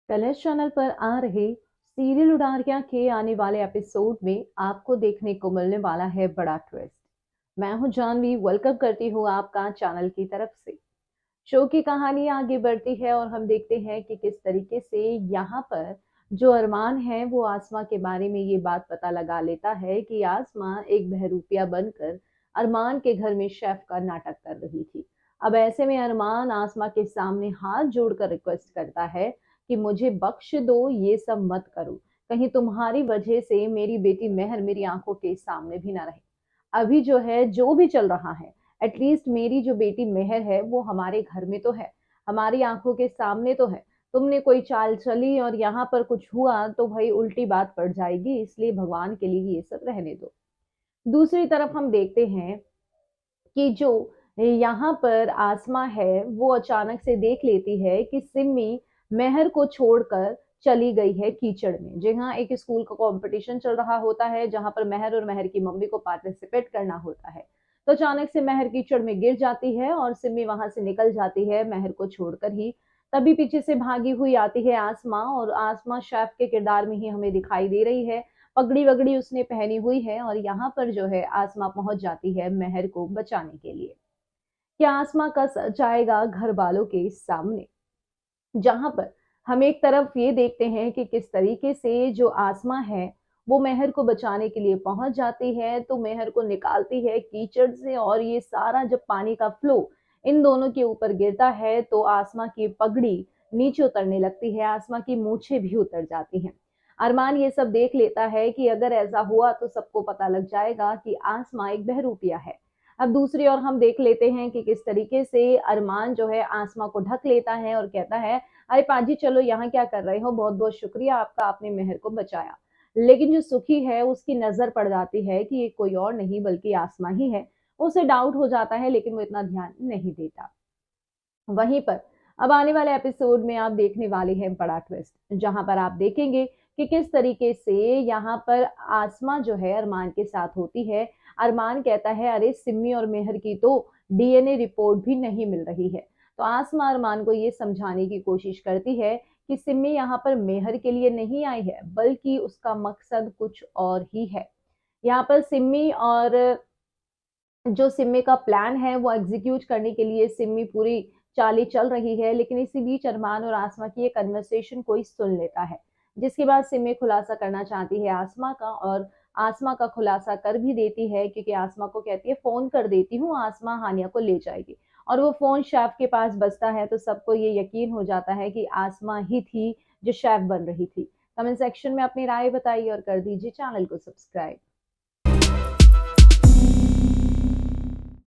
Colors channel पर आ रहे serial Udaariyaan के आने वाले एपिसोड में आपको देखने को मिलने वाला है बड़ा ट्विस्ट। मैं हूं जानवी, वेलकम करती हूं आपका चैनल की तरफ से। शो की कहानी आगे बढ़ती है और हम देखते हैं कि किस तरीके से यहाँ पर जो अरमान है वो आसमां के बारे में ये बात पता लगा लेता है कि आसमां एक बहरूपिया बनकर अरमान के घर में शेफ का नाटक कर रही थी। अब ऐसे में अरमान आसमां के सामने हाथ जोड़कर रिक्वेस्ट करता है कि मुझे बख्श दो, ये सब मत करो। कहीं तुम्हारी वजह से मेरी बेटी मेहर मेरी आंखों के सामने भी ना रहे। अभी जो है, जो भी चल रहा है, एटलीस्ट मेरी जो बेटी मेहर है वो हमारे घर में तो है, हमारी आंखों के सामने तो है। तुमने कोई चाल चली और यहाँ पर कुछ हुआ तो भाई उल्टी बात पड़ जाएगी, इसलिए भगवान के लिए ये सब रहने दो। दूसरी तरफ हम देखते हैं कि जो यहाँ पर आसमा है वो अचानक से देख लेती है कि सिमी मेहर को छोड़कर चली गई है कीचड़ में। जी हाँ, एक स्कूल का कंपटीशन चल रहा होता है जहां पर मेहर और मेहर की मम्मी को पार्टिसिपेट करना होता है। तो अचानक से मेहर कीचड़ में गिर जाती है और सिमी वहां से निकल जाती है मेहर को छोड़कर ही। तभी पीछे से भागी हुई आती है आसमा, और आसमा शेफ के किरदार में ही हमें दिखाई दे रही है। पगड़ी वगड़ी उसने पहनी हुई है और यहाँ पर जो है आसमा पहुंच जाती है मेहर को बचाने के लिए। क्या आसमा का सच आएगा घर वालों के सामने, जहां पर हम एक तरफ ये देखते हैं कि किस तरीके से जो आसमा है वो मेहर को बचाने के लिए पहुंच जाती है, तो मेहर को निकालती है कीचड़ से, और ये सारा जब पानी का फ्लो इन दोनों के ऊपर गिरता है तो आसमा की पगड़ी नीचे उतरने लगती है, आसमा की मूछें भी उतर जाती हैं। अरमान ये सब देख लेता है कि अगर ऐसा हुआ तो सबको पता लग जाएगा कि आसमा एक बहरूपिया है। अब दूसरी ओर हम देख लेते हैं कि किस तरीके से अरमान जो है आसमा को ढक लेता है और कहता है, अरे पाजी चलो, यहाँ क्या कर रहे हो, बहुत बहुत शुक्रिया आपका, आपने मेहर को बचाया। लेकिन जो सुखी है उसकी नजर पड़ जाती है कि ये कोई और नहीं बल्कि आसमा ही है। उसे डाउट हो जाता है लेकिन वो इतना ध्यान नहीं देता। वहीं पर अब आने वाले एपिसोड में आप देखने वाले हैं बड़ा ट्विस्ट, जहां पर आप देखेंगे कि किस तरीके से यहाँ पर आसमा जो है अरमान के साथ होती है। अरमान कहता है, अरे सिमी और मेहर की तो डीएनए रिपोर्ट भी नहीं मिल रही है। तो आसमा अरमान को ये समझाने की कोशिश करती है कि सिमी यहाँ पर मेहर के लिए नहीं आई है, बल्कि उसका मकसद कुछ और ही है। यहाँ पर सिमी और जो सिमी का प्लान है वो एग्जीक्यूट करने के लिए सिमी पूरी चालें चल रही है, लेकिन इसी बीच अरमान और आसमा की एक कन्वर्सेशन कोई सुन लेता है, जिसके बाद सिमी खुलासा करना चाहती है आसमा का, और आसमा का खुलासा कर भी देती है, क्योंकि आसमा को कहती है फोन कर देती हूँ, आसमा हानिया को ले जाएगी। और वो फोन शेफ के पास बजता है तो सबको ये यकीन हो जाता है कि आसमा ही थी जो शेफ बन रही थी। कमेंट सेक्शन में अपनी राय बताइए और कर दीजिए चैनल को सब्सक्राइब।